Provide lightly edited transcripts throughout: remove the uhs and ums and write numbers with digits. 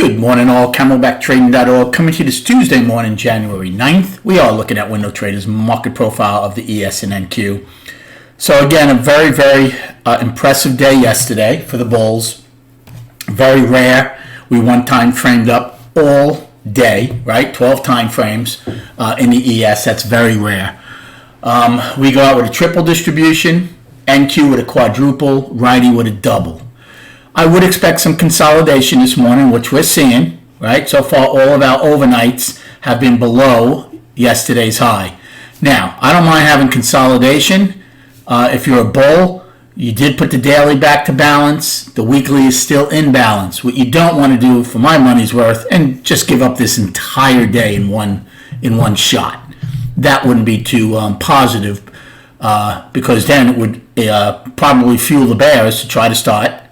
Good morning all, CamelbackTrading.org coming to you this Tuesday morning, January 9th. We are looking at Window Traders market profile of the ES and NQ. So again, a very impressive day yesterday for the bulls. Very rare. We one time framed up all day, right? 12 time frames in the ES. That's very rare. We go out with a triple distribution, NQ with a quadruple, righty with a double. I would expect some consolidation this morning, which we're seeing, right? So far, all of our overnights have been below yesterday's high. Now, I don't mind having consolidation. If you're a bull, you did put the daily back to balance. The weekly is still in balance. What you don't want to do, for my money's worth, and just give up this entire day in one shot. That wouldn't be too positive because then it would probably fuel the bears to try to start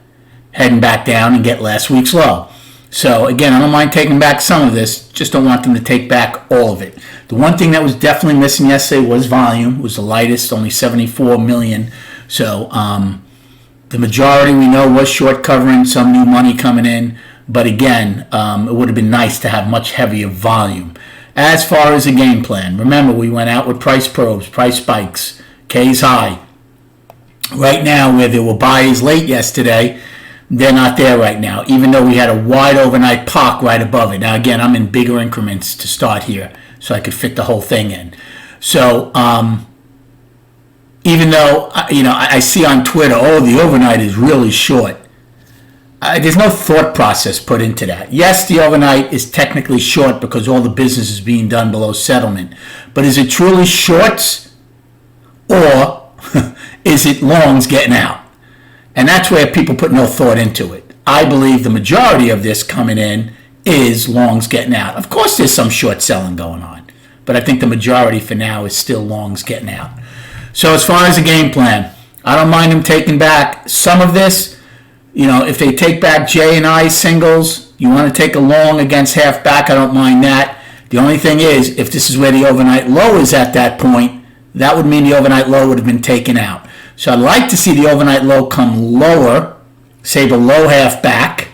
heading back down and get last week's low. So again, I don't mind taking back some of this, just don't want them to take back all of it. The one thing that was definitely missing yesterday was volume. It was the lightest, only 74 million. So the majority we know was short covering, some new money coming in, but again, it would have been nice to have much heavier volume. As far as the game plan, remember we went out with price probes, price spikes, K's high. Right now, where there were buys late yesterday, they're not there right now, even though we had a wide overnight POC right above it. Now, again, I'm in bigger increments to start here, so I could fit the whole thing in. So, even though, I see on Twitter, oh, the overnight is really short. There's no thought process put into that. Yes, the overnight is technically short because all the business is being done below settlement. But is it truly shorts, or is it longs getting out? And that's where people put no thought into it. I believe the majority of this coming in is longs getting out. Of course, there's some short selling going on, but I think the majority for now is still longs getting out. So as far as the game plan, I don't mind them taking back some of this. If they take back J and I singles, you want to take a long against half back, I don't mind that. The only thing is, if this is where the overnight low is at that point, that would mean the overnight low would have been taken out. So I'd like to see the overnight low come lower, say below half back,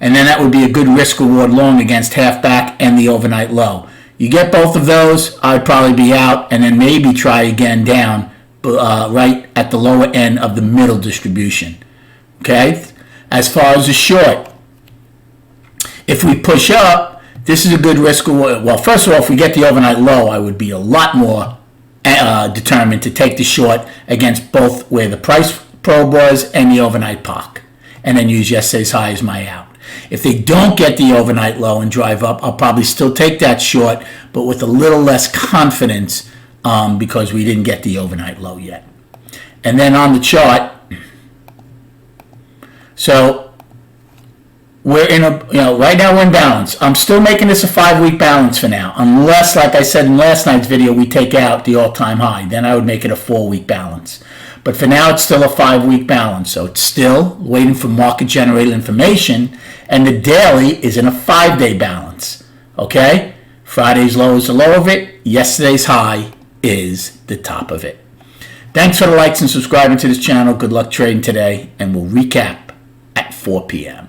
and then that would be a good risk reward long against half back and the overnight low. You get both of those, I'd probably be out and then maybe try again down right at the lower end of the middle distribution. Okay? As far as the short, if we push up, this is a good risk reward. Well, first of all, if we get the overnight low, I would be a lot more determined to take the short against both where the price probe was and the overnight POC, and then use yesterday's high as my out. If they don't get the overnight low and drive up, I'll probably still take that short, but with a little less confidence because we didn't get the overnight low yet. And then on the chart, so we're in right now we're in balance. I'm still making this a 5-week balance for now, unless, like I said in last night's video, we take out the all-time high. Then I would make it a 4-week balance. But for now, it's still a 5-week balance. So it's still waiting for market-generated information, and the daily is in a 5-day balance. Okay? Friday's low is the low of it. Yesterday's high is the top of it. Thanks for the likes and subscribing to this channel. Good luck trading today, and we'll recap at 4 p.m.